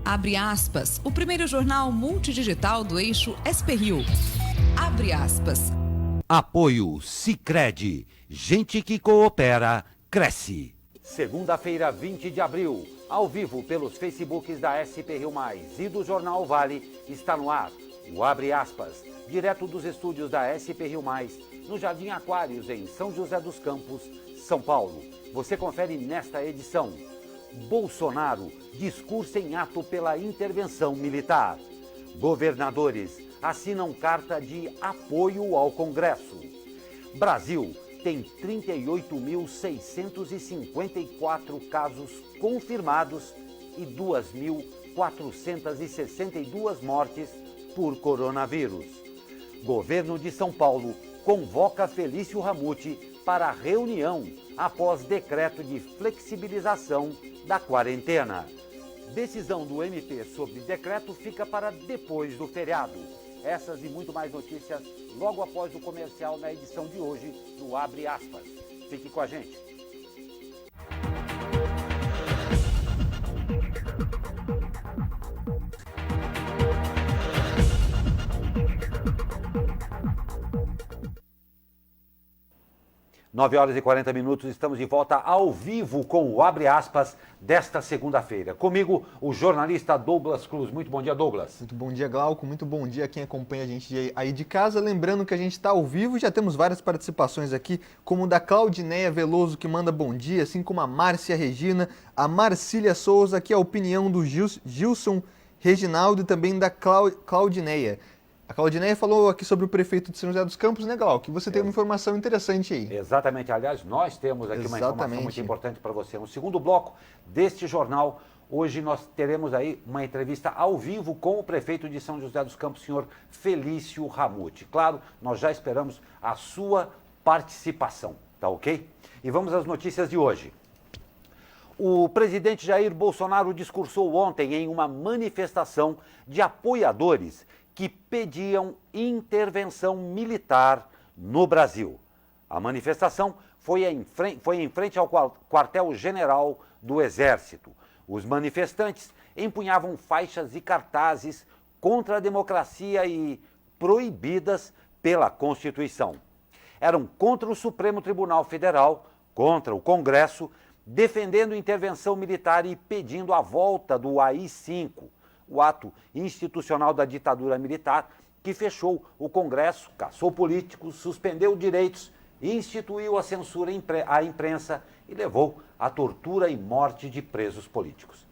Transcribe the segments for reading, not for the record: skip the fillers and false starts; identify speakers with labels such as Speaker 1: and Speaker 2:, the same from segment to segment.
Speaker 1: Abre aspas, o primeiro jornal multidigital do eixo SP-Rio. Abre aspas.
Speaker 2: Apoio Sicredi. Gente que coopera, cresce. Segunda-feira, 20 de abril, ao vivo pelos Facebooks da SP-Rio Mais e do Jornal Vale, está no ar o Abre Aspas, direto dos estúdios da SP-Rio Mais, no Jardim Aquários, em São José dos Campos, São Paulo. Você confere nesta edição. Bolsonaro discursa em ato pela intervenção militar. Governadores assinam carta de apoio ao Congresso. Brasil tem 38.654 casos confirmados e 2.462 mortes por coronavírus. Governo de São Paulo convoca Felício Ramute para reunião após decreto de flexibilização da quarentena. Decisão do MP sobre decreto fica para depois do feriado. Essas e muito mais notícias logo após o comercial na edição de hoje do Abre Aspas. Fique com a gente. Nove horas e 40 minutos, estamos de volta ao vivo com o Abre Aspas desta segunda-feira. Comigo, o jornalista Douglas Cruz. Muito bom dia, Douglas.
Speaker 3: Muito bom dia, Glauco. Muito bom dia a quem acompanha a gente aí de casa. Lembrando que a gente está ao vivo, já temos várias participações aqui, como da Claudineia Veloso, que manda bom dia, assim como a Márcia Regina, a Marcília Souza, que é a opinião do Gilson Reginaldo e também da Claudineia. A Claudineia falou aqui sobre o prefeito de São José dos Campos, né, Glauco? Que você tem uma informação interessante aí.
Speaker 2: Exatamente. Aliás, nós temos aqui uma informação muito importante para você. No segundo bloco deste jornal, hoje nós teremos aí uma entrevista ao vivo com o prefeito de São José dos Campos, senhor Felício Ramute. Claro, nós já esperamos a sua participação, tá ok? E vamos às notícias de hoje. O presidente Jair Bolsonaro discursou ontem em uma manifestação de apoiadores que pediam intervenção militar no Brasil. A manifestação foi em frente ao quartel-general do Exército. Os manifestantes empunhavam faixas e cartazes contra a democracia e proibidas pela Constituição. Eram contra o Supremo Tribunal Federal, contra o Congresso, defendendo intervenção militar e pedindo a volta do AI-5, o ato institucional da ditadura militar que fechou o Congresso, caçou políticos, suspendeu direitos, instituiu a censura à imprensa e levou à tortura e morte de presos políticos.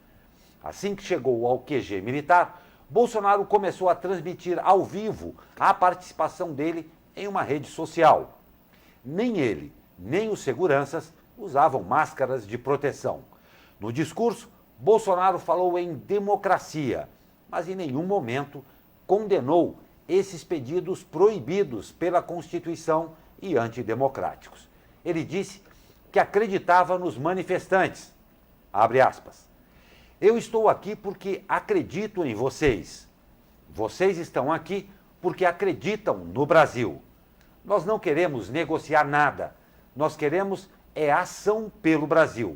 Speaker 2: Assim que chegou ao QG militar, Bolsonaro começou a transmitir ao vivo a participação dele em uma rede social. Nem ele, nem os seguranças usavam máscaras de proteção. No discurso, Bolsonaro falou em democracia, mas em nenhum momento condenou esses pedidos proibidos pela Constituição e antidemocráticos. Ele disse que acreditava nos manifestantes. Abre aspas. Eu estou aqui porque acredito em vocês. Vocês estão aqui porque acreditam no Brasil. Nós não queremos negociar nada. Nós queremos ação pelo Brasil.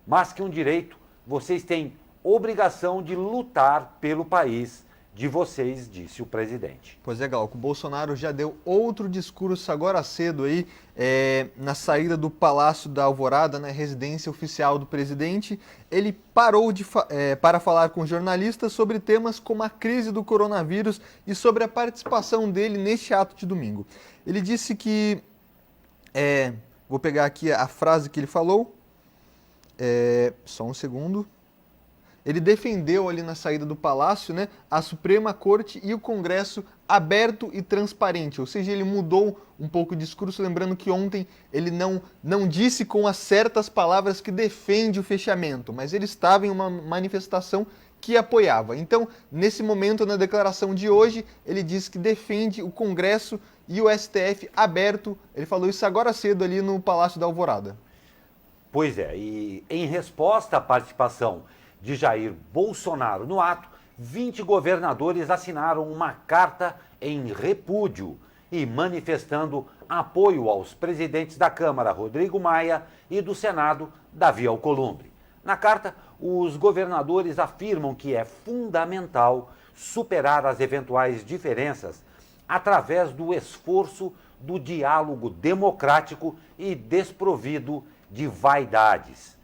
Speaker 2: Mas que um direito, vocês têm obrigação de lutar pelo país de vocês, disse o presidente.
Speaker 3: Pois é, Glauco, o Bolsonaro já deu outro discurso agora cedo aí, na saída do Palácio da Alvorada, né, residência oficial do presidente. Ele parou para falar com jornalistas sobre temas como a crise do coronavírus e sobre a participação dele neste ato de domingo. Ele disse que, vou pegar aqui a frase que ele falou, só um segundo. Ele defendeu ali na saída do Palácio, né, a Suprema Corte e o Congresso aberto e transparente, ou seja, ele mudou um pouco o discurso, lembrando que ontem ele não disse com as certas palavras que defende o fechamento, mas ele estava em uma manifestação que apoiava. Então, nesse momento, na declaração de hoje, ele disse que defende o Congresso e o STF aberto, ele falou isso agora cedo ali no Palácio da Alvorada.
Speaker 2: Pois é, e em resposta à participação de Jair Bolsonaro no ato, 20 governadores assinaram uma carta em repúdio e manifestando apoio aos presidentes da Câmara, Rodrigo Maia, e do Senado, Davi Alcolumbre. Na carta, os governadores afirmam que é fundamental superar as eventuais diferenças através do esforço do diálogo democrático e desprovido de vaidades.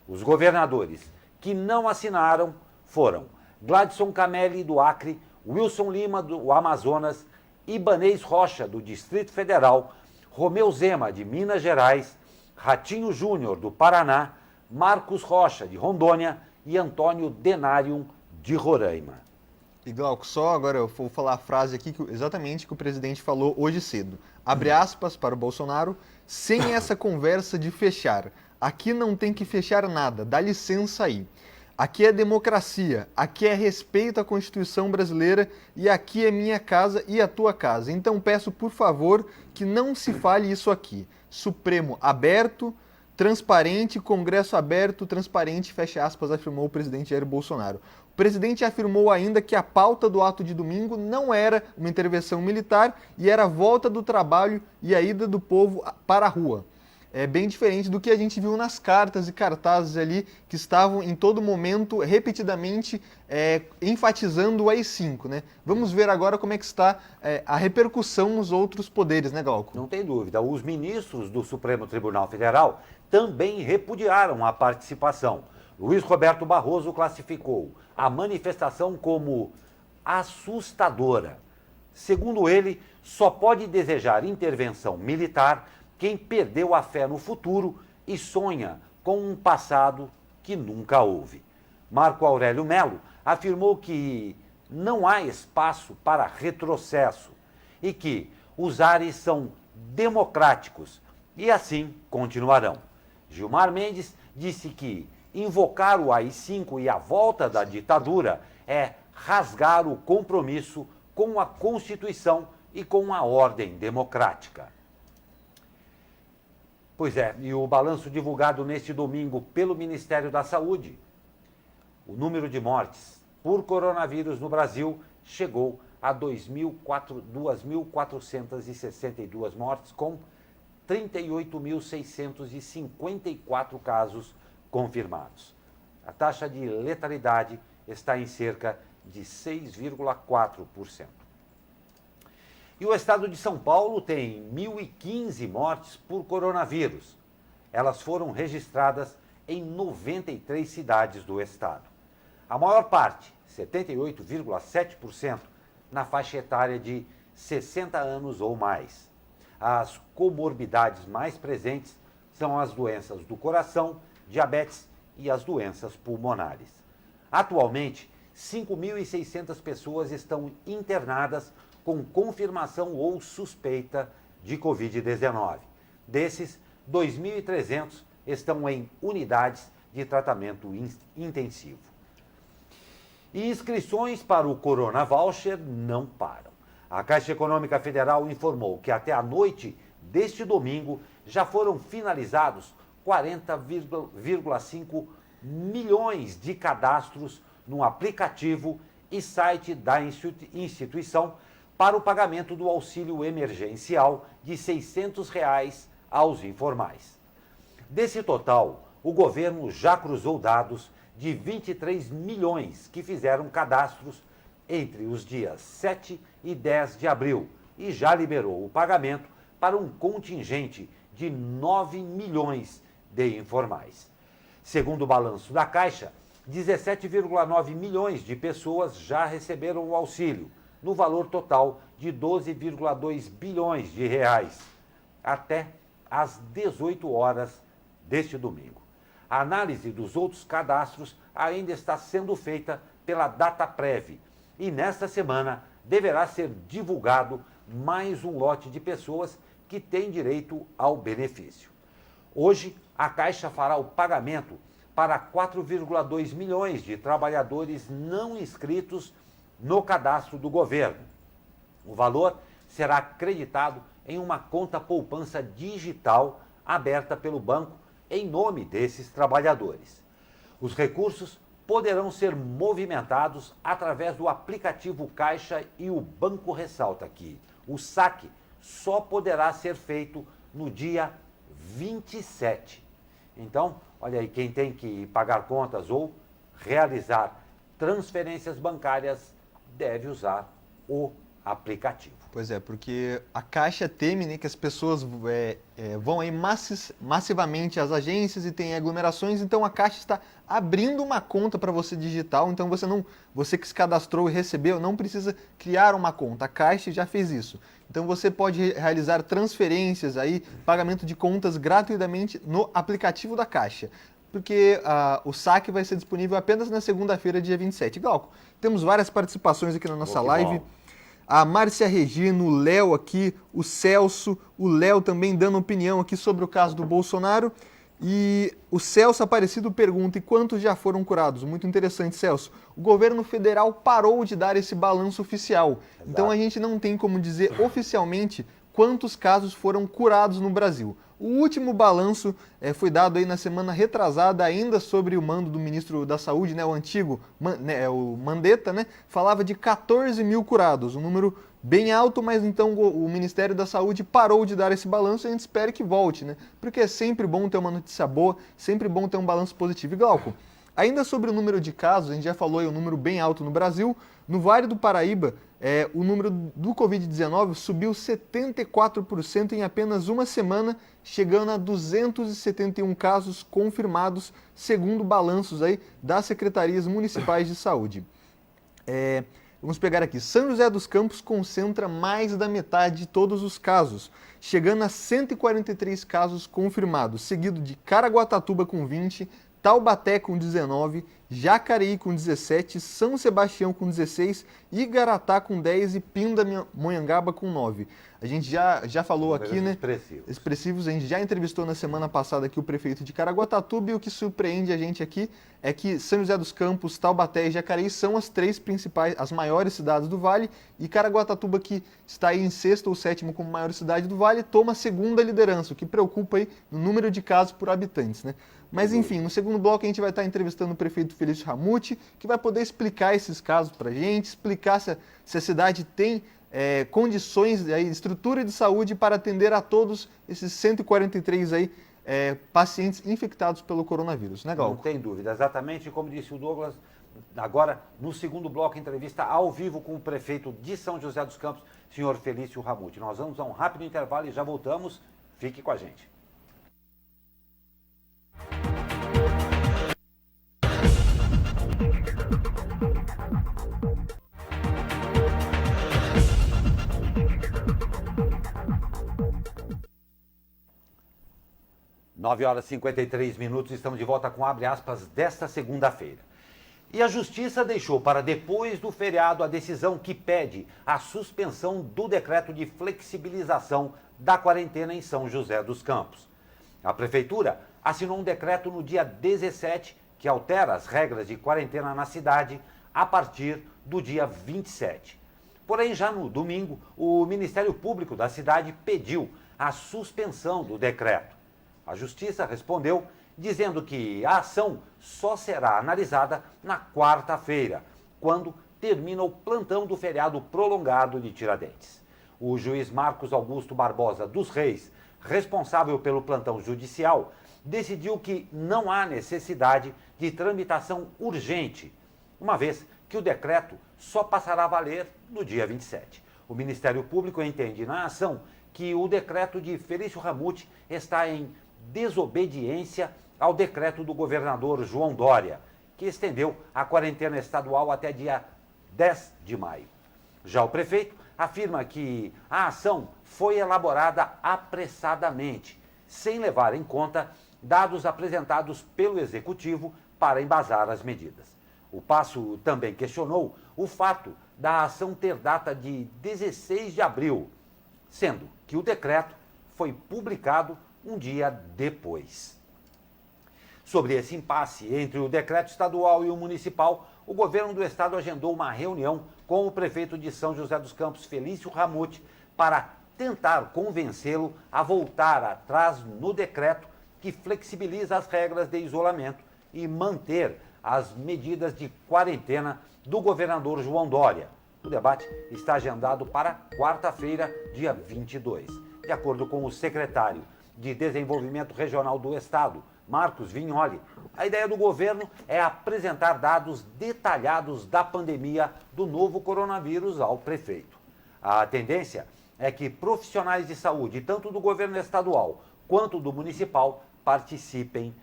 Speaker 2: Os governadores que não assinaram foram Gladson Camelli, do Acre, Wilson Lima, do Amazonas, Ibanez Rocha, do Distrito Federal, Romeu Zema, de Minas Gerais, Ratinho Júnior, do Paraná, Marcos Rocha, de Rondônia e Antônio Denarium, de Roraima.
Speaker 3: E Glauco, só agora eu vou falar a frase aqui exatamente que o presidente falou hoje cedo. Abre aspas para o Bolsonaro, sem essa conversa de fechar. Aqui não tem que fechar nada, dá licença aí. Aqui é democracia, aqui é respeito à Constituição brasileira e aqui é minha casa e a tua casa. Então peço, por favor, que não se fale isso aqui. Supremo aberto, transparente, Congresso aberto, transparente, fecha aspas, afirmou o presidente Jair Bolsonaro. O presidente afirmou ainda que a pauta do ato de domingo não era uma intervenção militar e era a volta do trabalho e a ida do povo para a rua. É bem diferente do que a gente viu nas cartas e cartazes ali que estavam em todo momento, repetidamente, enfatizando o AI-5, né? Vamos ver agora como é que está a repercussão nos outros poderes, né, Glauco?
Speaker 2: Não tem dúvida. Os ministros do Supremo Tribunal Federal também repudiaram a participação. Luiz Roberto Barroso classificou a manifestação como assustadora. Segundo ele, só pode desejar intervenção militar quem perdeu a fé no futuro e sonha com um passado que nunca houve. Marco Aurélio Melo afirmou que não há espaço para retrocesso e que os ares são democráticos e assim continuarão. Gilmar Mendes disse que invocar o AI-5 e a volta da ditadura é rasgar o compromisso com a Constituição e com a ordem democrática. Pois é, e o balanço divulgado neste domingo pelo Ministério da Saúde, o número de mortes por coronavírus no Brasil chegou a 2.462 mortes, com 38.654 casos confirmados. A taxa de letalidade está em cerca de 6,4%. E o estado de São Paulo tem 1.015 mortes por coronavírus. Elas foram registradas em 93 cidades do estado. A maior parte, 78,7%, na faixa etária de 60 anos ou mais. As comorbidades mais presentes são as doenças do coração, diabetes e as doenças pulmonares. Atualmente, 5.600 pessoas estão internadas com confirmação ou suspeita de Covid-19. Desses, 2.300 estão em unidades de tratamento intensivo. E inscrições para o Corona Voucher não param. A Caixa Econômica Federal informou que até a noite deste domingo já foram finalizados 40,5 milhões de cadastros no aplicativo e site da instituição para o pagamento do auxílio emergencial de R$ 600 aos informais. Desse total, o governo já cruzou dados de 23 milhões que fizeram cadastros entre os dias 7 e 10 de abril e já liberou o pagamento para um contingente de 9 milhões de informais. Segundo o balanço da Caixa, 17,9 milhões de pessoas já receberam o auxílio, no valor total de 12,2 bilhões de reais, até às 18 horas deste domingo. A análise dos outros cadastros ainda está sendo feita pela Dataprev e nesta semana deverá ser divulgado mais um lote de pessoas que têm direito ao benefício. Hoje, a Caixa fará o pagamento para 4,2 milhões de trabalhadores não inscritos no cadastro do governo. O valor será acreditado em uma conta poupança digital aberta pelo banco em nome desses trabalhadores. Os recursos poderão ser movimentados através do aplicativo Caixa e o banco ressalta que o saque só poderá ser feito no dia 27. Então, olha aí, quem tem que pagar contas ou realizar transferências bancárias deve usar o aplicativo.
Speaker 3: Pois é, porque a Caixa teme, né, que as pessoas vão aí massivamente às agências e tem aglomerações, então a Caixa está abrindo uma conta para você digital, então você que se cadastrou e recebeu não precisa criar uma conta, a Caixa já fez isso. Então você pode realizar transferências aí, pagamento de contas gratuitamente no aplicativo da Caixa. Porque o saque vai ser disponível apenas na segunda-feira, dia 27. Glauco, temos várias participações aqui na nossa live.
Speaker 2: Bom.
Speaker 3: A Márcia Regina, o Léo aqui, o Celso, o Léo também dando opinião aqui sobre o caso do Bolsonaro. E o Celso Aparecido pergunta, e quantos já foram curados? Muito interessante, Celso. O governo federal parou de dar esse balanço oficial. Exato. Então a gente não tem como dizer oficialmente quantos casos foram curados no Brasil. O último balanço foi dado aí na semana retrasada, ainda sobre o mando do ministro da Saúde, né, o antigo, o Mandetta, né, falava de 14 mil curados, um número bem alto, mas então o Ministério da Saúde parou de dar esse balanço e a gente espera que volte, né, porque é sempre bom ter uma notícia boa, sempre bom ter um balanço positivo. E Glauco, ainda sobre o número de casos, a gente já falou aí um número bem alto no Brasil, no Vale do Paraíba, o número do Covid-19 subiu 74% em apenas uma semana, chegando a 271 casos confirmados, segundo balanços aí das secretarias municipais de saúde. Vamos pegar aqui. São José dos Campos concentra mais da metade de todos os casos, chegando a 143 casos confirmados, seguido de Caraguatatuba com 20, Taubaté com 19, Jacareí com 17, São Sebastião com 16, Igaratá com 10 e Pindamonhangaba com 9. A gente já falou aqui, né? Expressivos. A gente já entrevistou na semana passada aqui o prefeito de Caraguatatuba e o que surpreende a gente aqui é que São José dos Campos, Taubaté e Jacareí são as três principais, as maiores cidades do Vale, e Caraguatatuba, que está aí em sexto ou sétimo como maior cidade do Vale, toma a segunda liderança, o que preocupa aí no número de casos por habitantes, né? Mas enfim, no segundo bloco a gente vai estar entrevistando o prefeito Felício Ramute, que vai poder explicar esses casos para a gente, explicar se a cidade tem condições, estrutura de saúde para atender a todos esses 143 aí, pacientes infectados pelo coronavírus, né, Glauco?
Speaker 2: Não tem dúvida, exatamente como disse o Douglas. Agora, no segundo bloco, entrevista ao vivo com o prefeito de São José dos Campos, senhor Felício Ramute. Nós vamos a um rápido intervalo e já voltamos. Fique com a gente. Nove horas e 53 minutos, estamos de volta com abre aspas desta segunda-feira. E a Justiça deixou para depois do feriado a decisão que pede a suspensão do decreto de flexibilização da quarentena em São José dos Campos. A Prefeitura assinou um decreto no dia 17 que altera as regras de quarentena na cidade a partir do dia 27. Porém, já no domingo, o Ministério Público da cidade pediu a suspensão do decreto. A Justiça respondeu dizendo que a ação só será analisada na quarta-feira, quando termina o plantão do feriado prolongado de Tiradentes. O juiz Marcos Augusto Barbosa dos Reis, responsável pelo plantão judicial, decidiu que não há necessidade de tramitação urgente, uma vez que o decreto só passará a valer no dia 27. O Ministério Público entende na ação que o decreto de Felício Ramute está em desobediência ao decreto do governador João Dória, que estendeu a quarentena estadual até dia 10 de maio. Já o prefeito afirma que a ação foi elaborada apressadamente, sem levar em conta dados apresentados pelo Executivo para embasar as medidas. O Paço também questionou o fato da ação ter data de 16 de abril, sendo que o decreto foi publicado um dia depois. Sobre esse impasse entre o decreto estadual e o municipal, o governo do estado agendou uma reunião com o prefeito de São José dos Campos, Felício Ramute, para tentar convencê-lo a voltar atrás no decreto que flexibiliza as regras de isolamento e manter as medidas de quarentena do governador João Dória. O debate está agendado para quarta-feira, dia 22. De acordo com o secretário de Desenvolvimento Regional do Estado, Marcos Vignoli. A ideia do governo é apresentar dados detalhados da pandemia do novo coronavírus ao prefeito. A tendência é que profissionais de saúde, tanto do governo estadual quanto do municipal, participem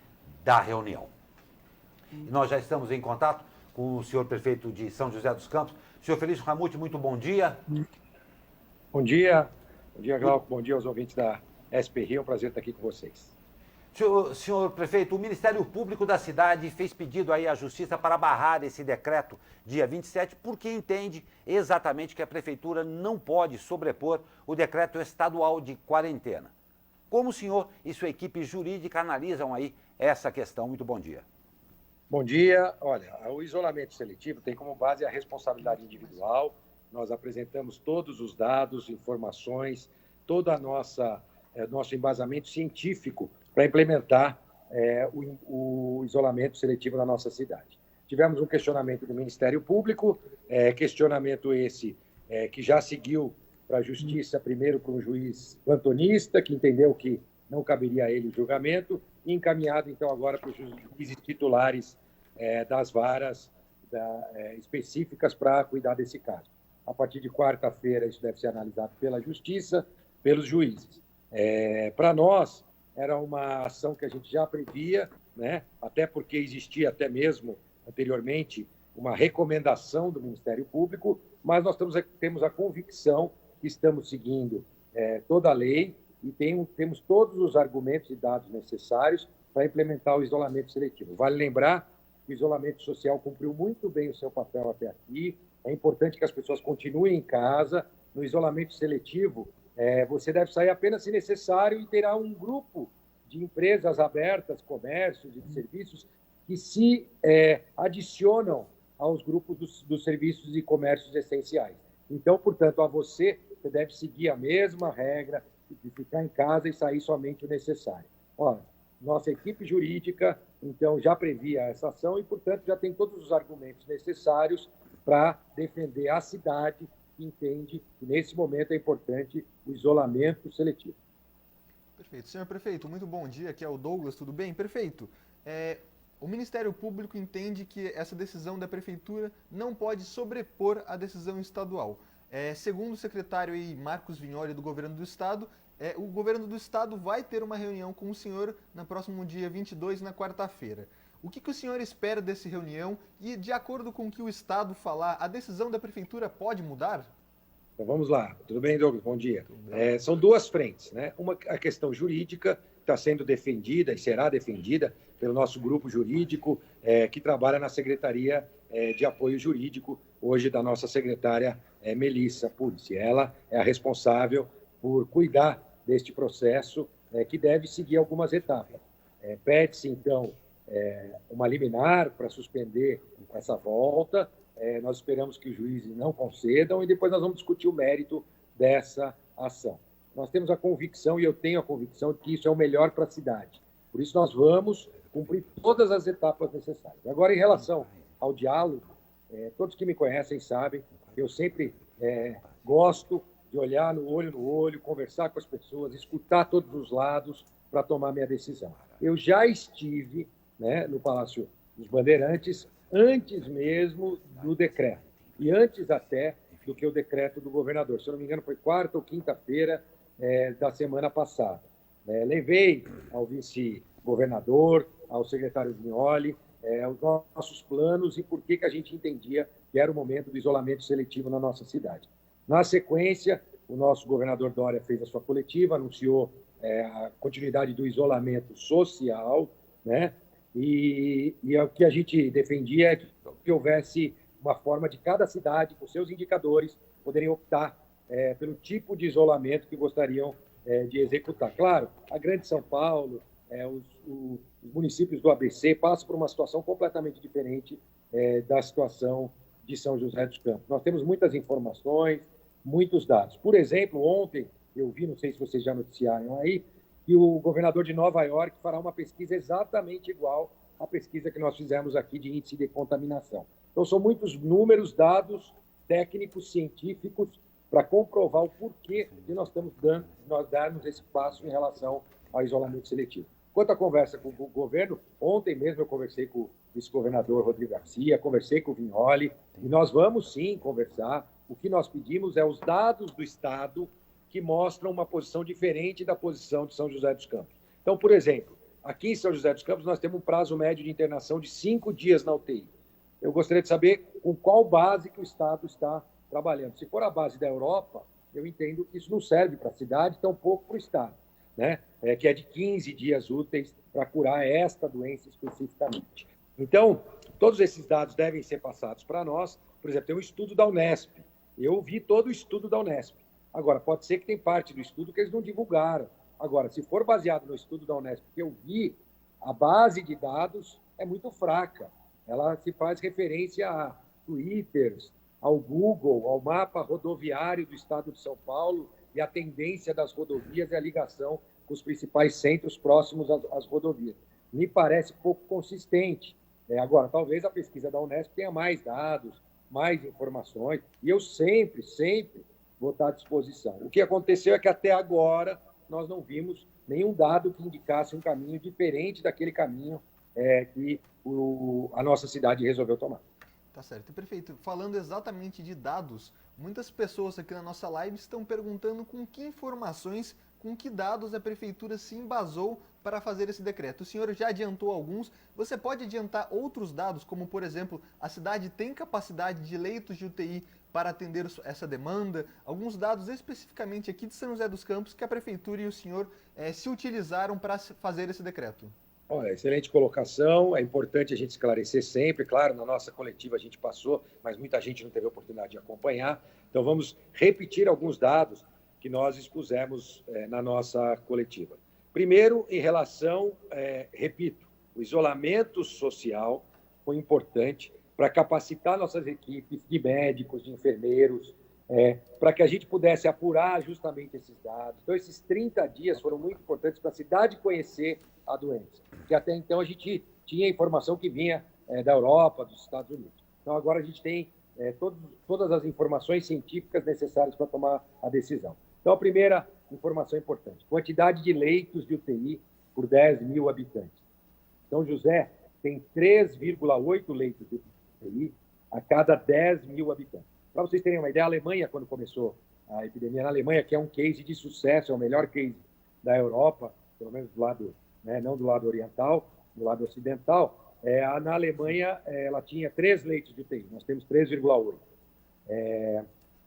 Speaker 2: da reunião. E nós já estamos em contato com o senhor prefeito de São José dos Campos. Senhor Felício Ramute, muito bom dia.
Speaker 4: Bom dia, Glauco, bom dia aos ouvintes da SP Rio, é um prazer estar aqui com vocês.
Speaker 2: Senhor prefeito, o Ministério Público da cidade fez pedido aí à Justiça para barrar esse decreto dia 27, porque entende exatamente que a Prefeitura não pode sobrepor o decreto estadual de quarentena. Como o senhor e sua equipe jurídica analisam aí essa questão? Muito bom dia.
Speaker 4: Bom dia. Olha, o isolamento seletivo tem como base a responsabilidade individual. Nós apresentamos todos os dados, informações, todo nosso embasamento científico para implementar o isolamento seletivo na nossa cidade. Tivemos um questionamento do Ministério Público, questionamento esse que já seguiu para a Justiça, primeiro para um juiz plantonista, que entendeu que não caberia a ele o julgamento, e encaminhado, então, agora para os juízes titulares das varas específicas para cuidar desse caso. A partir de quarta-feira, isso deve ser analisado pela Justiça, pelos juízes. Para nós, era uma ação que a gente já previa, né? Até porque existia até mesmo anteriormente uma recomendação do Ministério Público, mas nós temos a convicção que estamos seguindo toda a lei e temos todos os argumentos e dados necessários para implementar o isolamento seletivo. Vale lembrar que o isolamento social cumpriu muito bem o seu papel até aqui. É importante que as pessoas continuem em casa. No isolamento seletivo, você deve sair apenas se necessário e terá um grupo de empresas abertas, comércios e de serviços que se adicionam aos grupos dos serviços e comércios essenciais. Então, portanto, você deve seguir a mesma regra de ficar em casa e sair somente o necessário. Olha, nossa equipe jurídica, então, já previa essa ação e, portanto, já tem todos os argumentos necessários para defender a cidade que entende que, nesse momento, é importante o isolamento seletivo.
Speaker 3: Perfeito. Senhor prefeito, muito bom dia. Aqui é o Douglas, tudo bem? Perfeito. O Ministério Público entende que essa decisão da Prefeitura não pode sobrepor a decisão estadual. Segundo o secretário Marcos Vignoli do Governo do Estado, o Governo do Estado vai ter uma reunião com o senhor no próximo dia 22, na quarta-feira. O que o senhor espera dessa reunião e, de acordo com o que o Estado falar, a decisão da Prefeitura pode mudar?
Speaker 4: Então, vamos lá. Tudo bem, Douglas? Bom dia. São duas frentes, né? Uma, a questão jurídica, está sendo defendida e será defendida pelo nosso grupo jurídico, que trabalha na Secretaria de Apoio Jurídico, hoje da nossa secretária Melissa Pulici. Ela é a responsável por cuidar deste processo, que deve seguir algumas etapas. Pede-se, então, uma liminar para suspender essa volta. Nós esperamos que os juízes não concedam e depois nós vamos discutir o mérito dessa ação. Nós temos a convicção, e eu tenho a convicção, de que isso é o melhor para a cidade. Por isso, nós vamos cumprir todas as etapas necessárias. Agora, em relação ao diálogo, todos que me conhecem sabem que eu sempre gosto de olhar no olho, conversar com as pessoas, escutar todos os lados para tomar minha decisão. Eu já estive, né, no Palácio dos Bandeirantes antes mesmo do decreto, e antes até do que o decreto do governador. Se eu não me engano, foi quarta ou quinta-feira da semana passada. Levei ao vice-governador, ao secretário Vignoli, os nossos planos e por que a gente entendia que era o momento do isolamento seletivo na nossa cidade. Na sequência, o nosso governador Dória fez a sua coletiva, anunciou a continuidade do isolamento social, né? E o que a gente defendia é que houvesse uma forma de cada cidade, com seus indicadores, poderem optar pelo tipo de isolamento que gostariam de executar. Claro, a Grande São Paulo, os municípios do ABC passam por uma situação completamente diferente da situação de São José dos Campos. Nós temos muitas informações, muitos dados. Por exemplo, ontem, eu vi, não sei se vocês já noticiaram aí, que o governador de Nova York fará uma pesquisa exatamente igual à pesquisa que nós fizemos aqui de índice de contaminação. Então, são muitos números, dados técnicos, científicos, para comprovar o porquê de nós darmos esse passo em relação ao isolamento seletivo. Quanto à conversa com o governo, ontem mesmo eu conversei com o vice-governador Rodrigo Garcia, conversei com o Vignoli, e nós vamos sim conversar. O que nós pedimos é os dados do Estado que mostram uma posição diferente da posição de São José dos Campos. Então, por exemplo, aqui em São José dos Campos nós temos um prazo médio de internação de 5 dias na UTI. Eu gostaria de saber com qual base que o Estado está trabalhando. Se for a base da Europa, eu entendo que isso não serve para a cidade, tampouco para o Estado, né? Que é de 15 dias úteis para curar esta doença especificamente. Então, todos esses dados devem ser passados para nós. Por exemplo, tem um estudo da Unesp. Eu vi todo o estudo da Unesp. Agora, pode ser que tem parte do estudo que eles não divulgaram. Agora, se for baseado no estudo da Unesp que eu vi, a base de dados é muito fraca. Ela se faz referência a Twitter, ao Google, ao mapa rodoviário do estado de São Paulo e a tendência das rodovias e a ligação com os principais centros próximos às rodovias. Me parece pouco consistente. Agora, talvez a pesquisa da Unesp tenha mais dados, mais informações, e eu sempre vou estar à disposição. O que aconteceu é que até agora nós não vimos nenhum dado que indicasse um caminho diferente daquele caminho que a nossa cidade resolveu tomar.
Speaker 3: Tá certo, perfeito. Falando exatamente de dados, muitas pessoas aqui na nossa live estão perguntando com que informações, com que dados a prefeitura se embasou para fazer esse decreto. O senhor já adiantou alguns, você pode adiantar outros dados, como por exemplo, a cidade tem capacidade de leitos de UTI para atender essa demanda, alguns dados especificamente aqui de São José dos Campos que a prefeitura e o senhor se utilizaram para fazer esse decreto.
Speaker 4: Olha, excelente colocação, é importante a gente esclarecer sempre, claro, na nossa coletiva a gente passou, mas muita gente não teve a oportunidade de acompanhar, então vamos repetir alguns dados que nós expusemos na nossa coletiva. Primeiro, em relação, repito, o isolamento social foi importante para capacitar nossas equipes de médicos, de enfermeiros, para que a gente pudesse apurar justamente esses dados. Então, esses 30 dias foram muito importantes para a cidade conhecer a doença, que até então a gente tinha informação que vinha da Europa, dos Estados Unidos. Então, agora a gente tem todas as informações científicas necessárias para tomar a decisão. Então, a primeira informação importante, quantidade de leitos de UTI por 10 mil habitantes. São José tem 3,8 leitos de UTI a cada 10 mil habitantes. Para vocês terem uma ideia, a Alemanha, quando começou a epidemia na Alemanha, que é um case de sucesso, é o melhor case da Europa, pelo menos do lado, não do lado oriental, do lado ocidental, na Alemanha ela tinha 3 leitos de UTI, nós temos 3,8.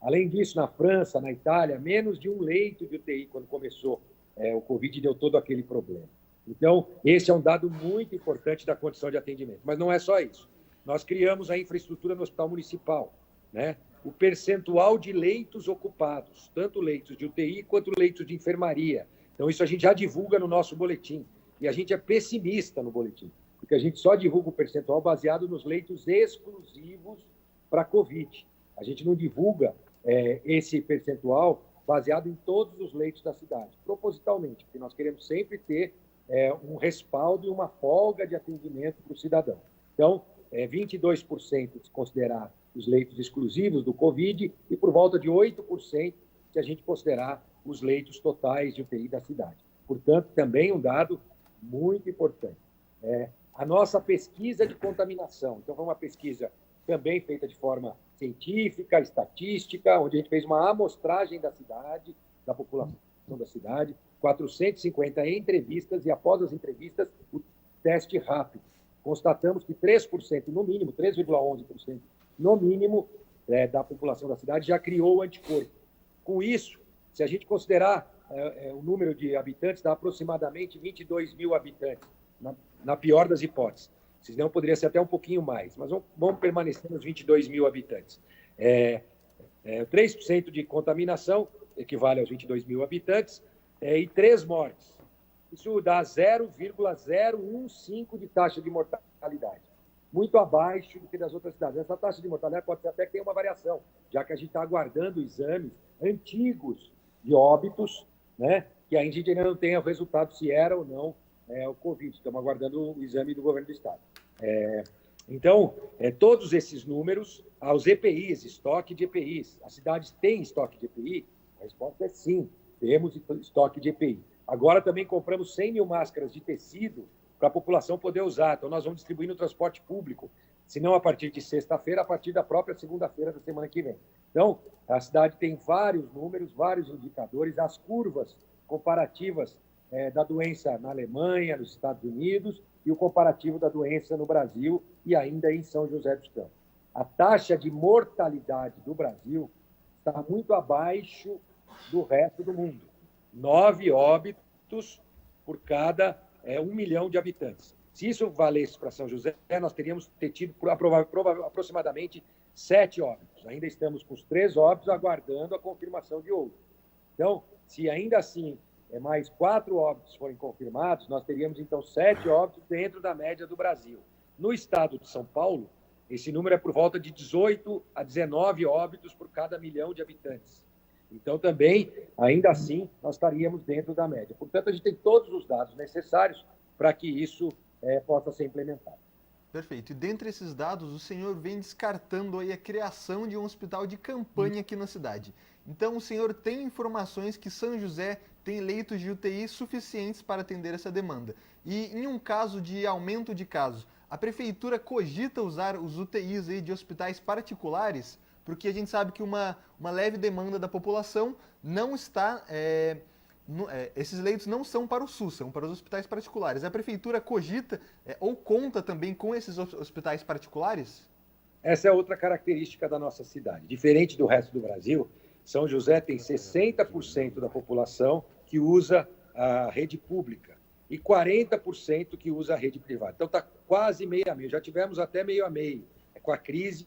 Speaker 4: Além disso, na França, na Itália, menos de 1 leito de UTI quando começou o Covid, deu todo aquele problema. Então, esse é um dado muito importante da condição de atendimento. Mas não é só isso. Nós criamos a infraestrutura no Hospital Municipal, né? O percentual de leitos ocupados, tanto leitos de UTI quanto leitos de enfermaria. Então, isso a gente já divulga no nosso boletim. E a gente é pessimista no boletim, porque a gente só divulga o percentual baseado nos leitos exclusivos para Covid. A gente não divulga esse percentual baseado em todos os leitos da cidade, propositalmente, porque nós queremos sempre ter um respaldo e uma folga de atendimento para o cidadão. Então, 22% se considerar os leitos exclusivos do Covid e por volta de 8% se a gente considerar os leitos totais de UTI da cidade. Portanto, também um dado muito importante. A nossa pesquisa de contaminação. Então, foi uma pesquisa também feita de forma científica, estatística, onde a gente fez uma amostragem da cidade, da população da cidade, 450 entrevistas, e após as entrevistas, o teste rápido. Constatamos que 3%, no mínimo, 3,11% no mínimo, da população da cidade já criou o anticorpo. Com isso, se a gente considerar o número de habitantes, dá aproximadamente 22 mil habitantes, na pior das hipóteses. Senão poderia ser até um pouquinho mais, mas vamos permanecer nos 22 mil habitantes. 3% de contaminação equivale aos 22 mil habitantes, e 3 mortes. Isso dá 0,015 de taxa de mortalidade, muito abaixo do que das outras cidades. Essa taxa de mortalidade pode ser até que tenha uma variação, já que a gente está aguardando exames antigos de óbitos, né, que a gente ainda não tem o resultado se era ou não o Covid. Estamos aguardando o exame do governo do estado. Então, todos esses números, os EPIs, estoque de EPIs, as cidades têm estoque de EPI? A resposta é sim, temos estoque de EPI. Agora também compramos 100 mil máscaras de tecido para a população poder usar. Então, nós vamos distribuir no transporte público, se não a partir de sexta-feira, a partir da própria segunda-feira da semana que vem. Então, a cidade tem vários números, vários indicadores, as curvas comparativas da doença na Alemanha, nos Estados Unidos, e o comparativo da doença no Brasil e ainda em São José dos Campos. A taxa de mortalidade do Brasil está muito abaixo do resto do mundo. 9 óbitos por cada 1 milhão de habitantes. Se isso valesse para São José, nós teríamos tido aproximadamente 7 óbitos. Ainda estamos com os 3 óbitos aguardando a confirmação de outro. Então, se ainda assim mais 4 óbitos forem confirmados, nós teríamos então 7 óbitos dentro da média do Brasil. No estado de São Paulo, esse número é por volta de 18 a 19 óbitos por cada 1 milhão de habitantes. Então, também, ainda assim, nós estaríamos dentro da média. Portanto, a gente tem todos os dados necessários para que isso possa ser implementado.
Speaker 3: Perfeito. E dentre esses dados, o senhor vem descartando aí a criação de um hospital de campanha aqui na cidade. Então, o senhor tem informações que São José tem leitos de UTI suficientes para atender essa demanda. E em um caso de aumento de casos, a prefeitura cogita usar os UTIs aí de hospitais particulares? Porque a gente sabe que uma leve demanda da população não está... esses leitos não são para o SUS, são para os hospitais particulares. A prefeitura cogita ou conta também com esses hospitais particulares?
Speaker 4: Essa é outra característica da nossa cidade. Diferente do resto do Brasil, São José tem 60% da população que usa a rede pública e 40% que usa a rede privada. Então, está quase meio a meio. Já tivemos até meio a meio. Com a crise,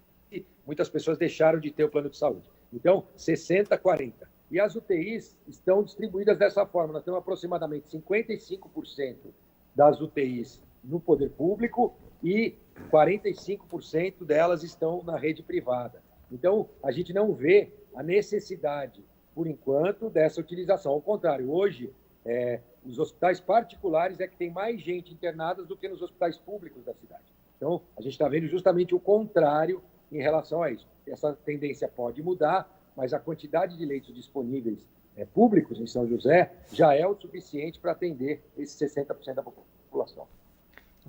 Speaker 4: muitas pessoas deixaram de ter o plano de saúde. Então, 60, 40. E as UTIs estão distribuídas dessa forma. Nós temos aproximadamente 55% das UTIs no poder público e 45% delas estão na rede privada. Então, a gente não vê a necessidade, por enquanto, dessa utilização. Ao contrário, hoje, os hospitais particulares é que tem mais gente internada do que nos hospitais públicos da cidade. Então, a gente está vendo justamente o contrário em relação a isso. Essa tendência pode mudar, mas a quantidade de leitos disponíveis públicos em São José já é o suficiente para atender esses 60% da população.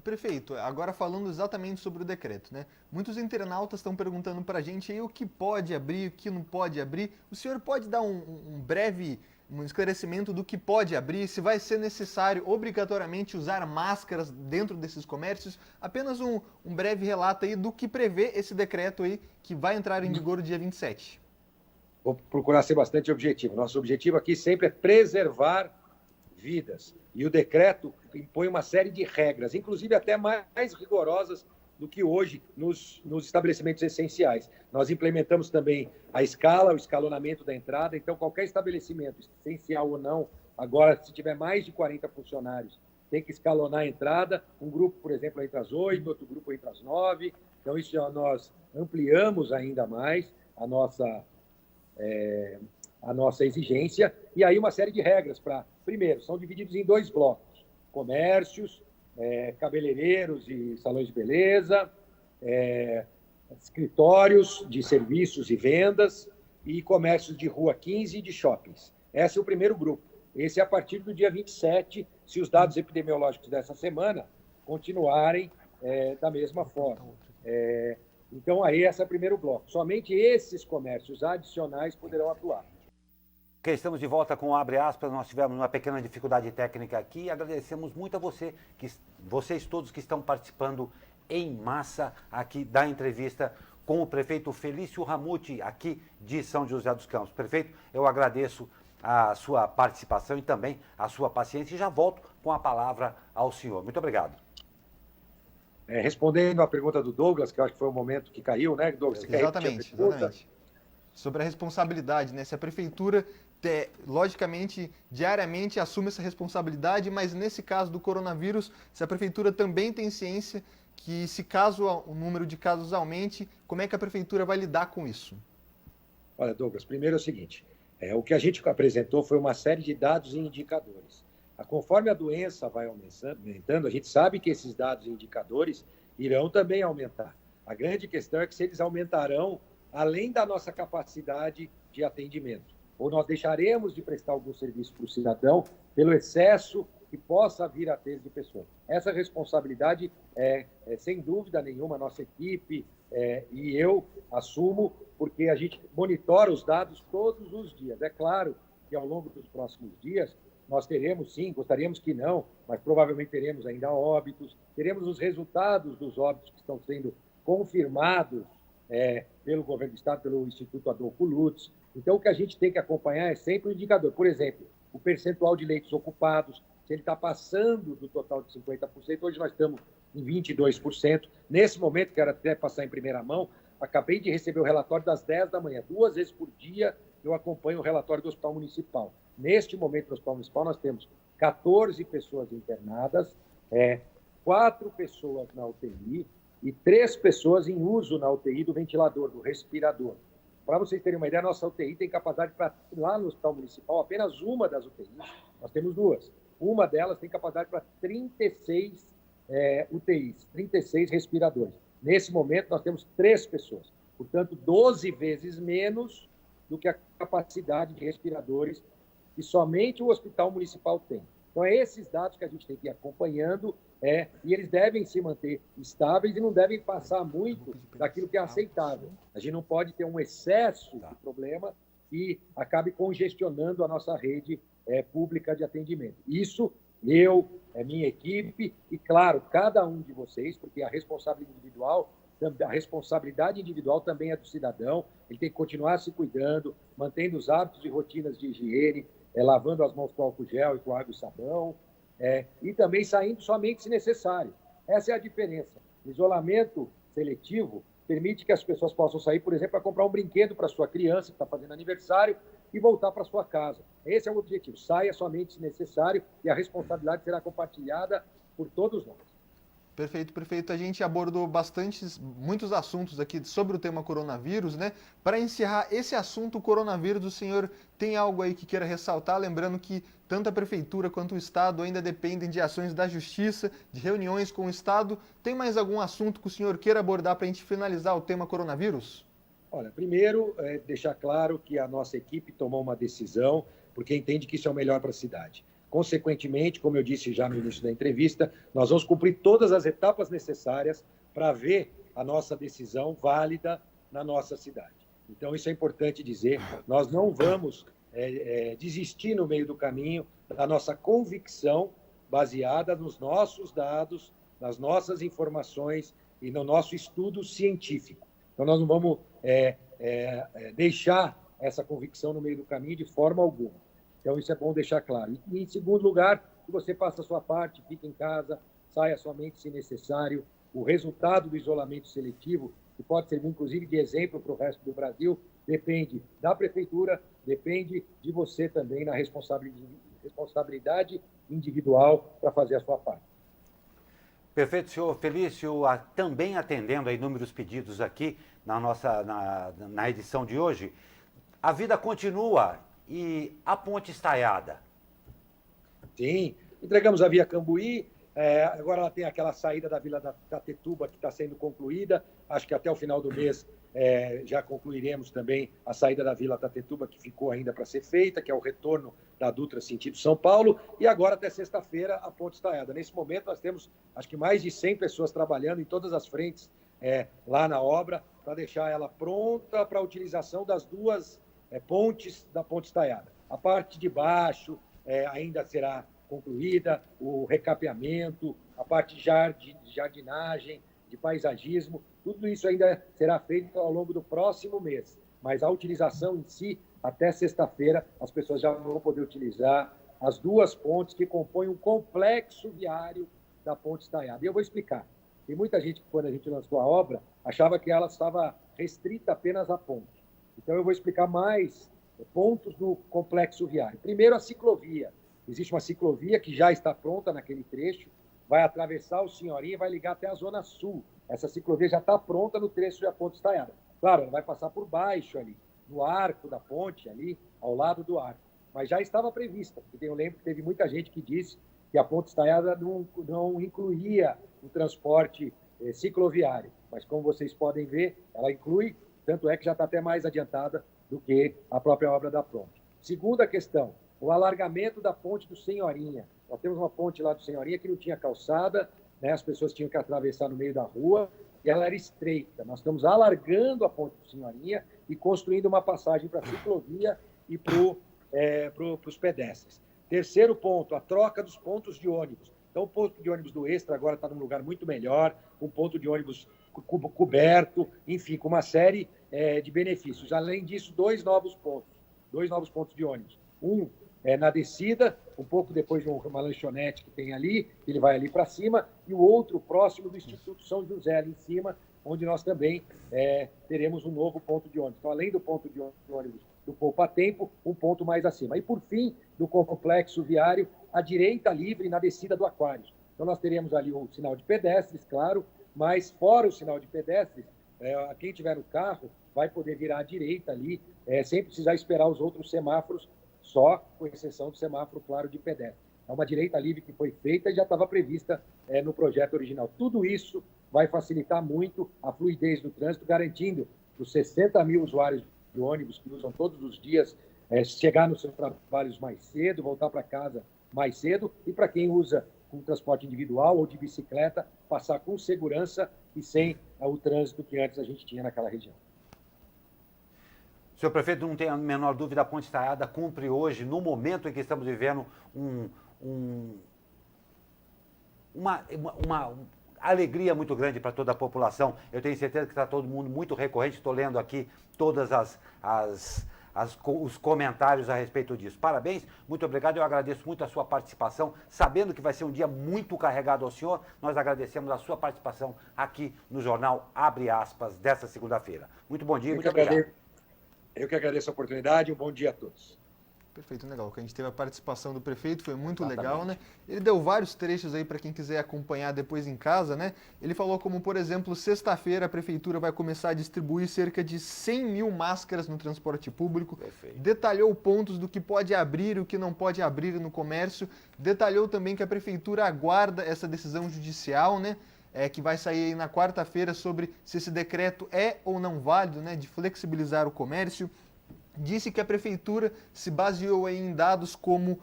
Speaker 3: Prefeito, agora falando exatamente sobre o decreto, né? Muitos internautas estão perguntando para a gente aí o que pode abrir, o que não pode abrir. O senhor pode dar um breve esclarecimento do que pode abrir, se vai ser necessário obrigatoriamente usar máscaras dentro desses comércios? Apenas um breve relato aí do que prevê esse decreto aí que vai entrar em vigor no dia 27.
Speaker 4: Vou procurar ser bastante objetivo. Nosso objetivo aqui sempre é preservar vidas. E o decreto impõe uma série de regras, inclusive até mais rigorosas do que hoje nos estabelecimentos essenciais. Nós implementamos também a escala, o escalonamento da entrada. Então, qualquer estabelecimento, essencial ou não, agora, se tiver mais de 40 funcionários, tem que escalonar a entrada. Um grupo, por exemplo, entra às 8, outro grupo entra às 9. Então, isso nós ampliamos ainda mais a nossa exigência, e aí uma série de regras para, primeiro, são divididos em 2 blocos, comércios, cabeleireiros e salões de beleza, escritórios de serviços e vendas e comércios de rua 15 e de shoppings. Esse é o primeiro grupo. Esse é a partir do dia 27, se os dados epidemiológicos dessa semana continuarem da mesma forma. Então, aí, esse é o primeiro bloco. Somente esses comércios adicionais poderão atuar.
Speaker 2: Ok, estamos de volta com o Abre Aspas. Nós tivemos uma pequena dificuldade técnica aqui e agradecemos muito a vocês todos que estão participando em massa aqui da entrevista com o prefeito Felício Ramute, aqui de São José dos Campos. Prefeito, eu agradeço a sua participação e também a sua paciência e já volto com a palavra ao senhor. Muito obrigado.
Speaker 4: Respondendo à pergunta do Douglas, que eu acho que foi o momento que caiu, né, Douglas? Você
Speaker 3: exatamente. Sobre a responsabilidade, né? Se a prefeitura, logicamente, diariamente assume essa responsabilidade, mas nesse caso do coronavírus, se a prefeitura também tem ciência que se caso o número de casos aumente, como é que a prefeitura vai lidar com isso?
Speaker 4: Olha, Douglas, primeiro é o seguinte, o que a gente apresentou foi uma série de dados e indicadores. Conforme a doença vai aumentando, a gente sabe que esses dados e indicadores irão também aumentar. A grande questão é que se eles aumentarão além da nossa capacidade de atendimento. ou nós deixaremos de prestar algum serviço para o cidadão pelo excesso que possa vir a ter de pessoas. Essa responsabilidade sem dúvida nenhuma, a nossa equipe e eu assumo, porque a gente monitora os dados todos os dias. É claro que ao longo dos próximos dias nós teremos, sim, gostaríamos que não, mas provavelmente teremos ainda óbitos, teremos os resultados dos óbitos que estão sendo confirmados pelo governo do Estado, pelo Instituto Adolfo Lutz. Então, o que a gente tem que acompanhar é sempre o indicador. Por exemplo, o percentual de leitos ocupados, se ele está passando do total de 50%, hoje nós estamos em 22%. Nesse momento, quero até passar em primeira mão, acabei de receber o relatório das 10 da manhã. 2 vezes por dia eu acompanho o relatório do Hospital Municipal. Neste momento, no Hospital Municipal, nós temos 14 pessoas internadas, 4 pessoas na UTI e 3 pessoas em uso na UTI do ventilador, do respirador. Para vocês terem uma ideia, a nossa UTI tem capacidade para, lá no Hospital Municipal, apenas uma das UTIs, nós temos 2. Uma delas tem capacidade para 36 UTIs, 36 respiradores. Nesse momento, nós temos 3 pessoas. Portanto, 12 vezes menos do que a capacidade de respiradores que somente o Hospital Municipal tem. Então, esses dados que a gente tem que ir acompanhando e eles devem se manter estáveis e não devem passar muito daquilo que é aceitável. A gente não pode ter um excesso de problema e acabe congestionando a nossa rede pública de atendimento. Isso, minha equipe e, claro, cada um de vocês, porque a responsabilidade individual também é do cidadão, ele tem que continuar se cuidando, mantendo os hábitos e rotinas de higiene, lavando as mãos com álcool gel e com água e sabão, e também saindo somente se necessário. Essa é a diferença. O isolamento seletivo permite que as pessoas possam sair, por exemplo, para comprar um brinquedo para sua criança que está fazendo aniversário e voltar para sua casa. Esse é o objetivo. Saia somente se necessário e a responsabilidade será compartilhada por todos nós.
Speaker 3: Perfeito, perfeito. A gente abordou muitos assuntos aqui sobre o tema coronavírus, né? Para encerrar esse assunto, coronavírus, o senhor tem algo aí que queira ressaltar? Lembrando que tanto a Prefeitura quanto o Estado ainda dependem de ações da Justiça, de reuniões com o Estado. Tem mais algum assunto que o senhor queira abordar para a gente finalizar o tema coronavírus?
Speaker 4: Olha, primeiro, deixar claro que a nossa equipe tomou uma decisão porque entende que isso é o melhor para a cidade. Consequentemente, como eu disse já no início da entrevista, nós vamos cumprir todas as etapas necessárias para ver a nossa decisão válida na nossa cidade. Então, isso é importante dizer. Nós não vamos desistir no meio do caminho da nossa convicção baseada nos nossos dados, nas nossas informações e no nosso estudo científico. Então, nós não vamos deixar essa convicção no meio do caminho de forma alguma. Então, isso é bom deixar claro. E, em segundo lugar, que você faça a sua parte, fique em casa, saia somente se necessário. O resultado do isolamento seletivo, que pode servir, inclusive, de exemplo para o resto do Brasil, depende da Prefeitura, depende de você também na responsabilidade individual para fazer a sua parte.
Speaker 2: Perfeito, senhor Felício, também atendendo a inúmeros pedidos aqui na edição de hoje. A vida continua. E a ponte estaiada?
Speaker 4: Sim, entregamos a Via Cambuí, agora ela tem aquela saída da Vila da Tatetuba que está sendo concluída, acho que até o final do mês já concluiremos também a saída da Vila Tatetuba, que ficou ainda para ser feita, que é o retorno da Dutra sentido São Paulo, e agora até sexta-feira a ponte estaiada. Nesse momento nós temos acho que mais de 100 pessoas trabalhando em todas as frentes lá na obra, para deixar ela pronta para a utilização das duas pontes da ponte estaiada. A parte de baixo ainda será concluída, o recapeamento, a parte de jardinagem, de paisagismo, tudo isso ainda será feito ao longo do próximo mês. Mas a utilização em si, até sexta-feira, as pessoas já vão poder utilizar as duas pontes que compõem um complexo viário da ponte estaiada. E eu vou explicar. Tem muita gente que, quando a gente lançou a obra, achava que ela estava restrita apenas à ponte. Então, eu vou explicar mais pontos do complexo viário. Primeiro, a ciclovia. Existe uma ciclovia que já está pronta naquele trecho, vai atravessar o Senhorinha e vai ligar até a Zona Sul. Essa ciclovia já está pronta no trecho da ponte estaiada. Claro, ela vai passar por baixo ali, no arco da ponte, ali, ao lado do arco. Mas já estava prevista, porque eu lembro que teve muita gente que disse que a ponte estaiada não incluía o transporte cicloviário. Mas, como vocês podem ver, ela inclui. Tanto é que já está até mais adiantada do que a própria obra da ponte. Segunda questão, o alargamento da ponte do Senhorinha. Nós temos uma ponte lá do Senhorinha que não tinha calçada, né? As pessoas tinham que atravessar no meio da rua e ela era estreita. Nós estamos alargando a ponte do Senhorinha e construindo uma passagem para a ciclovia e para os pedestres. Terceiro ponto, a troca dos pontos de ônibus. Então, o ponto de ônibus do Extra agora está num lugar muito melhor, um ponto de ônibus coberto, enfim, com uma série de benefícios. Além disso, dois novos pontos de ônibus. Um na descida, um pouco depois de uma lanchonete que tem ali, ele vai ali para cima, e o outro próximo do Instituto São José, ali em cima, onde nós também teremos um novo ponto de ônibus. Então, além do ponto de ônibus do Poupa Tempo, um ponto mais acima. E, por fim, do complexo viário, à direita livre na descida do Aquários. Então, nós teremos ali um sinal de pedestres, claro, mas fora o sinal de pedestres, quem tiver no carro vai poder virar à direita ali, sem precisar esperar os outros semáforos, só com exceção do semáforo claro de pedestre. É uma direita livre que foi feita e já estava prevista no projeto original. Tudo isso vai facilitar muito a fluidez do trânsito, garantindo os 60 mil usuários de ônibus que usam todos os dias chegar nos seus trabalhos mais cedo, voltar para casa mais cedo, e para quem usa com transporte individual ou de bicicleta, passar com segurança e sem o trânsito que antes a gente tinha naquela região.
Speaker 2: Senhor prefeito, não tem a menor dúvida, a Ponte Estaiada cumpre hoje, no momento em que estamos vivendo, uma alegria muito grande para toda a população. Eu tenho certeza que está todo mundo muito recorrente, estou lendo aqui todas os comentários a respeito disso. Parabéns, muito obrigado, eu agradeço muito a sua participação, sabendo que vai ser um dia muito carregado ao senhor, nós agradecemos a sua participação aqui no Jornal Abre Aspas, desta segunda-feira. Muito bom dia, muito obrigado.
Speaker 4: Eu que agradeço a oportunidade, um bom dia a todos.
Speaker 3: Perfeito, legal. Que a gente teve a participação do prefeito, foi muito legal, né? Ele deu vários trechos aí para quem quiser acompanhar depois em casa, né? Ele falou como, por exemplo, sexta-feira a prefeitura vai começar a distribuir cerca de 100 mil máscaras no transporte público. Perfeito. Detalhou pontos do que pode abrir e o que não pode abrir no comércio. Detalhou também que a prefeitura aguarda essa decisão judicial, né? Que vai sair aí na quarta-feira sobre se esse decreto é ou não válido, né? De flexibilizar o comércio. Disse que a prefeitura se baseou aí em dados como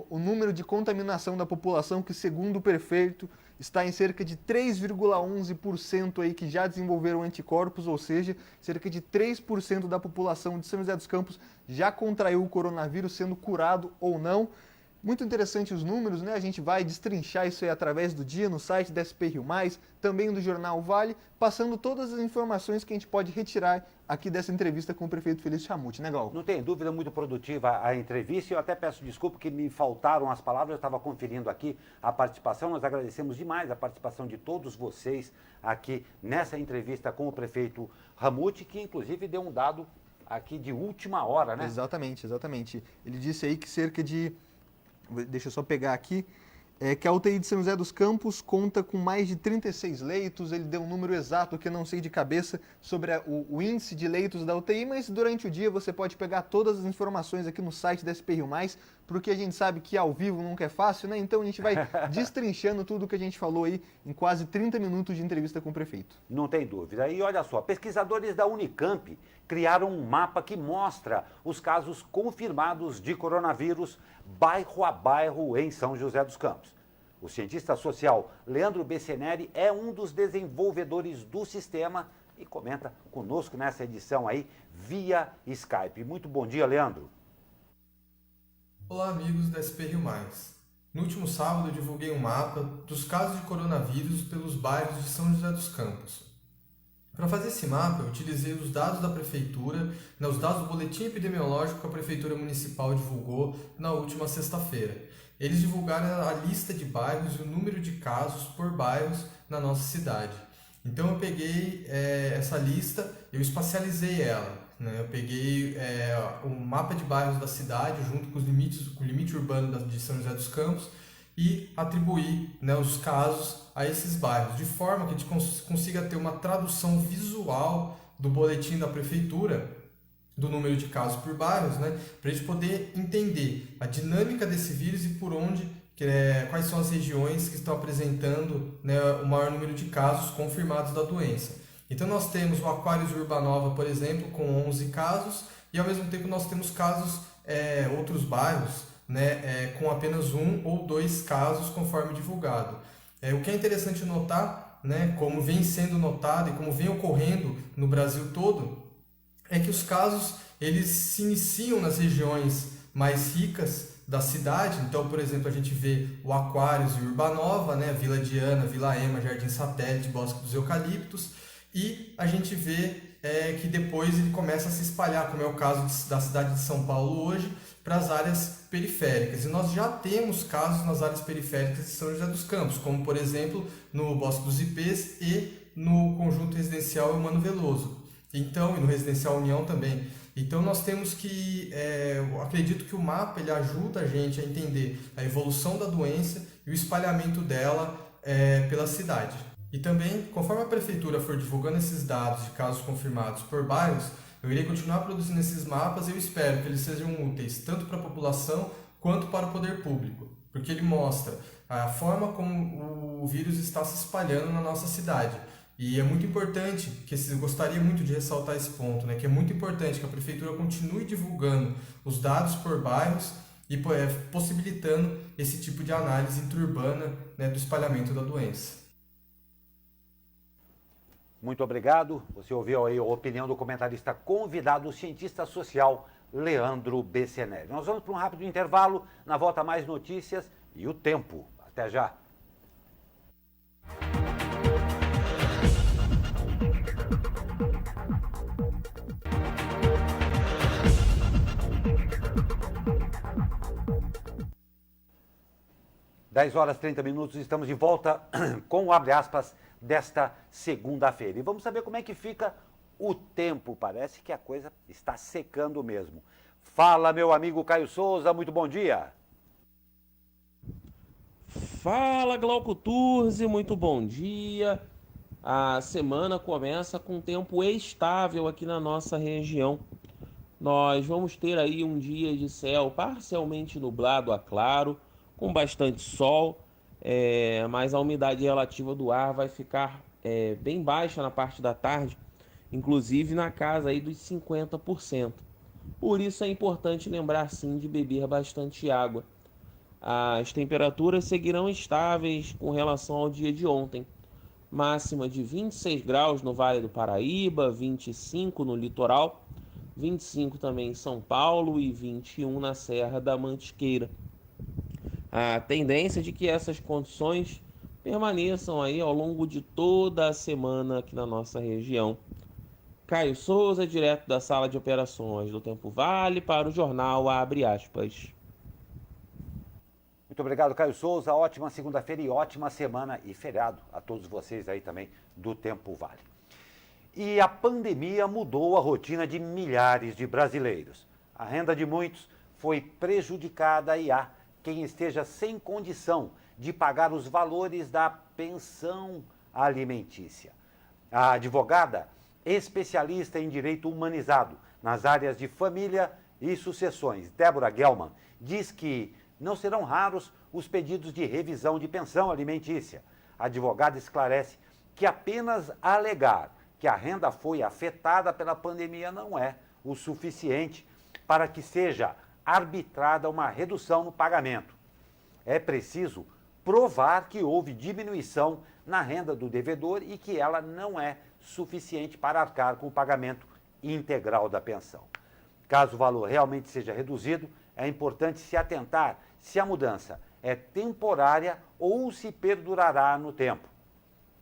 Speaker 3: o número de contaminação da população, que segundo o prefeito está em cerca de 3,11% aí que já desenvolveram anticorpos, ou seja, cerca de 3% da população de São José dos Campos já contraiu o coronavírus, sendo curado ou não. Muito interessante os números, né? A gente vai destrinchar isso aí através do dia no site da SP Rio+, também do Jornal Vale, passando todas as informações que a gente pode retirar aqui dessa entrevista com o prefeito Felício Ramute, né, Gal?
Speaker 2: Não tem dúvida, muito produtiva a entrevista, e eu até peço desculpa que me faltaram as palavras, eu estava conferindo aqui a participação, nós agradecemos demais a participação de todos vocês aqui nessa entrevista com o prefeito Ramute, que inclusive deu um dado aqui de última hora, né?
Speaker 3: Exatamente, exatamente. Ele disse aí que cerca de... Deixa eu só pegar aqui, que a UTI de São José dos Campos conta com mais de 36 leitos, ele deu um número exato que eu não sei de cabeça sobre o índice de leitos da UTI, mas durante o dia você pode pegar todas as informações aqui no site da SP Rio+, porque a gente sabe que ao vivo nunca é fácil, né? Então a gente vai destrinchando tudo que a gente falou aí em quase 30 minutos de entrevista com o prefeito.
Speaker 2: Não tem dúvida. E olha só, pesquisadores da Unicamp criaram um mapa que mostra os casos confirmados de coronavírus bairro a bairro em São José dos Campos. O cientista social Leandro Besseneri é um dos desenvolvedores do sistema e comenta conosco nessa edição aí via Skype. Muito bom dia, Leandro.
Speaker 5: Olá, amigos da SP Rio+. No último sábado eu divulguei um mapa dos casos de coronavírus pelos bairros de São José dos Campos. Para fazer esse mapa, eu utilizei os dados da Prefeitura, os dados do boletim epidemiológico que a Prefeitura Municipal divulgou na última sexta-feira. Eles divulgaram a lista de bairros e o número de casos por bairros na nossa cidade. Então eu peguei essa lista, eu espacializei ela. Eu peguei o mapa de bairros da cidade junto com o limite urbano de São José dos Campos e atribuí os casos a esses bairros, de forma que a gente consiga ter uma tradução visual do boletim da Prefeitura, do número de casos por bairros, para a gente poder entender a dinâmica desse vírus e por onde, quais são as regiões que estão apresentando o maior número de casos confirmados da doença. Então nós temos o Aquários Urbanova, por exemplo, com 11 casos, e ao mesmo tempo nós temos casos outros bairros, né, com apenas 1 ou 2 casos, conforme divulgado. O que é interessante notar, né, como vem sendo notado e como vem ocorrendo no Brasil todo, é que os casos eles se iniciam nas regiões mais ricas da cidade. Então, por exemplo, a gente vê o Aquários e Urbanova, né, Vila Diana, Vila Ema, Jardim Satélite, Bosque dos Eucaliptos, e a gente vê que depois ele começa a se espalhar, como é o caso da cidade de São Paulo hoje, para as áreas periféricas. E nós já temos casos nas áreas periféricas de São José dos Campos, como, por exemplo, no Bosque dos Ipês e no conjunto residencial Eumano Veloso. Então, e no residencial União também. Então, nós temos que, eu acredito que o mapa ele ajuda a gente a entender a evolução da doença e o espalhamento dela pela cidade. E também, conforme a prefeitura for divulgando esses dados de casos confirmados por bairros, eu irei continuar produzindo esses mapas e eu espero que eles sejam úteis tanto para a população quanto para o poder público, porque ele mostra a forma como o vírus está se espalhando na nossa cidade. E é muito importante, eu gostaria muito de ressaltar esse ponto, né, que é muito importante que a prefeitura continue divulgando os dados por bairros e possibilitando esse tipo de análise interurbana, né, do espalhamento da doença.
Speaker 2: Muito obrigado. Você ouviu aí a opinião do comentarista convidado, o cientista social Leandro Bessenelli. Nós vamos para um rápido intervalo, na volta mais notícias e o tempo. Até já. Dez horas e 30 minutos, estamos de volta com o abre aspas desta segunda-feira. E vamos saber como é que fica o tempo. Parece que a coisa está secando mesmo. Fala, meu amigo Caio Souza, muito bom dia.
Speaker 6: Fala, Glauco Turzi, muito bom dia. A semana começa com tempo estável aqui na nossa região. Nós vamos ter aí um dia de céu parcialmente nublado a claro, com bastante sol, mas a umidade relativa do ar vai ficar bem baixa na parte da tarde, inclusive na casa aí dos 50%. Por isso é importante lembrar sim de beber bastante água. As temperaturas seguirão estáveis com relação ao dia de ontem. Máxima de 26 graus no Vale do Paraíba, 25 no litoral, 25 também em São Paulo e 21 na Serra da Mantiqueira. A tendência é de que essas condições permaneçam aí ao longo de toda a semana aqui na nossa região. Caio Souza, direto da sala de operações do Tempo Vale, para o jornal Abre Aspas.
Speaker 2: Muito obrigado, Caio Souza. Ótima segunda-feira e ótima semana e feriado a todos vocês aí também do Tempo Vale. E a pandemia mudou a rotina de milhares de brasileiros. A renda de muitos foi prejudicada e há quem esteja sem condição de pagar os valores da pensão alimentícia. A advogada, especialista em direito humanizado nas áreas de família e sucessões, Débora Gelman, diz que não serão raros os pedidos de revisão de pensão alimentícia. A advogada esclarece que apenas alegar que a renda foi afetada pela pandemia não é o suficiente para que seja arbitrada uma redução no pagamento. É preciso provar que houve diminuição na renda do devedor e que ela não é suficiente para arcar com o pagamento integral da pensão. Caso o valor realmente seja reduzido, é importante se atentar se a mudança é temporária ou se perdurará no tempo.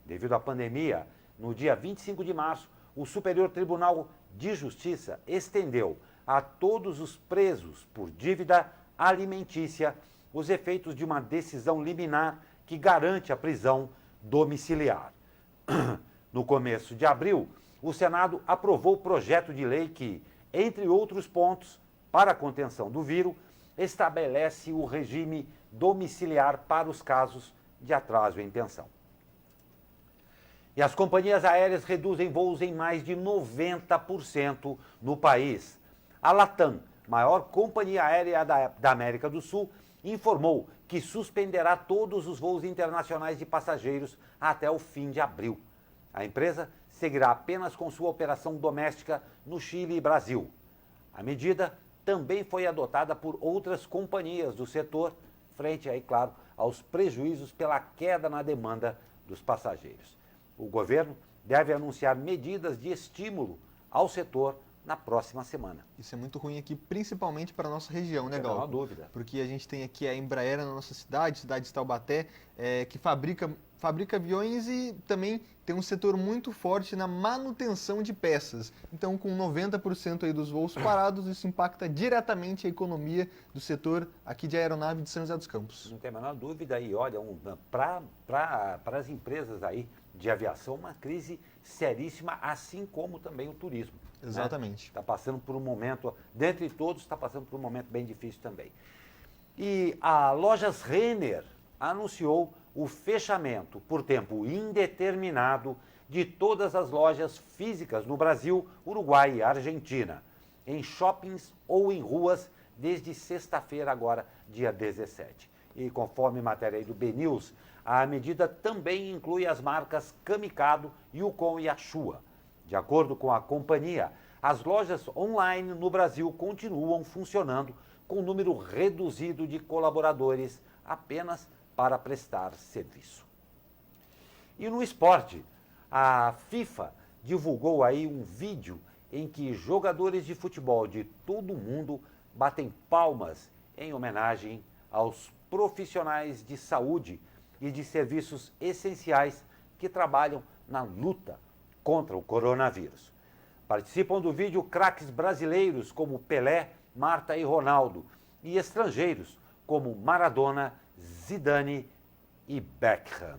Speaker 2: Devido à pandemia, no dia 25 de março, o Superior Tribunal de Justiça estendeu a todos os presos por dívida alimentícia os efeitos de uma decisão liminar que garante a prisão domiciliar. No começo de abril, o Senado aprovou o projeto de lei que, entre outros pontos, para a contenção do vírus, estabelece o regime domiciliar para os casos de atraso em pensão. E as companhias aéreas reduzem voos em mais de 90% no país. A Latam, maior companhia aérea da América do Sul, informou que suspenderá todos os voos internacionais de passageiros até o fim de abril. A empresa seguirá apenas com sua operação doméstica no Chile e Brasil. A medida também foi adotada por outras companhias do setor, frente aí, claro, aos prejuízos pela queda na demanda dos passageiros. O governo deve anunciar medidas de estímulo ao setor na próxima semana.
Speaker 3: Isso é muito ruim aqui, principalmente para a nossa região, né, Glauco?
Speaker 2: Não há dúvida.
Speaker 3: Porque a gente tem aqui a Embraer na nossa cidade de Taubaté, que fabrica aviões e também tem um setor muito forte na manutenção de peças. Então, com 90% aí dos voos parados, isso impacta diretamente a economia do setor aqui de aeronave de São José dos Campos.
Speaker 2: Não tem a menor dúvida. E olha, para as empresas aí de aviação, uma crise seríssima, assim como também o turismo.
Speaker 3: Exatamente.
Speaker 2: Está passando por um momento, dentre todos, está passando por um momento bem difícil também. E a Lojas Renner anunciou o fechamento por tempo indeterminado de todas as lojas físicas no Brasil, Uruguai e Argentina, em shoppings ou em ruas, desde sexta-feira agora, dia 17. E conforme matéria aí do BNews, a medida também inclui as marcas Camicado, Yukon e Ashua. De acordo com a companhia, as lojas online no Brasil continuam funcionando com um número reduzido de colaboradores apenas para prestar serviço. E no esporte, a FIFA divulgou aí um vídeo em que jogadores de futebol de todo o mundo batem palmas em homenagem aos profissionais de saúde e de serviços essenciais que trabalham na luta contra o coronavírus. Participam do vídeo craques brasileiros como Pelé, Marta e Ronaldo, e estrangeiros como Maradona, Zidane e Beckham.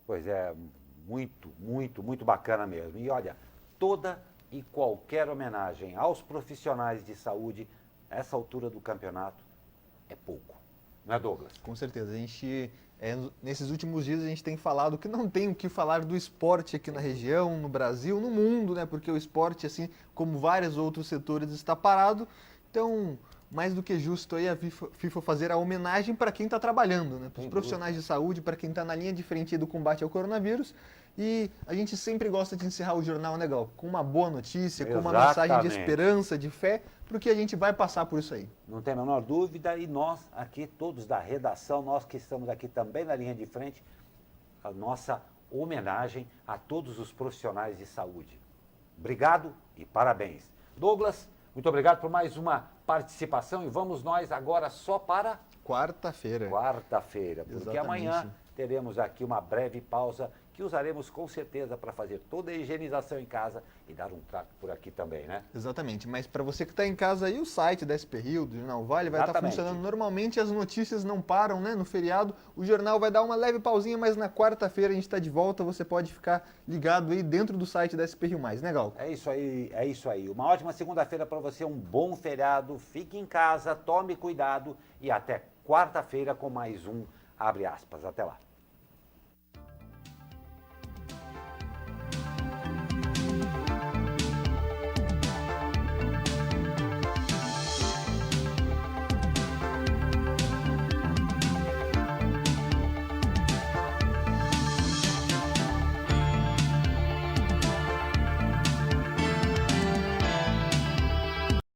Speaker 2: Pois é, muito bacana mesmo. E olha, toda e qualquer homenagem aos profissionais de saúde, essa altura do campeonato, é pouco. Não é, Douglas?
Speaker 3: Com certeza. Nesses últimos dias a gente tem falado que não tem o que falar do esporte aqui na região, no Brasil, no mundo, né? Porque o esporte, assim como vários outros setores, está parado. Então, mais do que justo aí a FIFA fazer a homenagem para quem está trabalhando, né? Para os profissionais de saúde, para quem está na linha de frente do combate ao coronavírus. E a gente sempre gosta de encerrar o jornal, né, Gal? Com uma boa notícia, com uma mensagem de esperança, de fé, porque a gente vai passar por isso aí.
Speaker 2: Não tem a menor dúvida, e nós aqui, todos da redação, nós que estamos aqui também na linha de frente, a nossa homenagem a todos os profissionais de saúde. Obrigado e parabéns. Douglas, muito obrigado por mais uma participação, e vamos nós agora só para...
Speaker 3: Quarta-feira.
Speaker 2: Quarta-feira, porque
Speaker 3: Exatamente.
Speaker 2: Amanhã teremos aqui uma breve pausa que usaremos com certeza para fazer toda a higienização em casa e dar um trato por aqui também, né?
Speaker 3: Exatamente, mas para você que está em casa aí, o site da SP Rio, do Jornal Vale, vai estar funcionando normalmente, as notícias não param, né? No feriado, o jornal vai dar uma leve pausinha, mas na quarta-feira a gente está de volta, você pode ficar ligado aí dentro do site da SP Rio+, né, Gal?
Speaker 2: É isso aí. Uma ótima segunda-feira para você, um bom feriado, fique em casa, tome cuidado e até quarta-feira com mais um Abre Aspas. Até lá.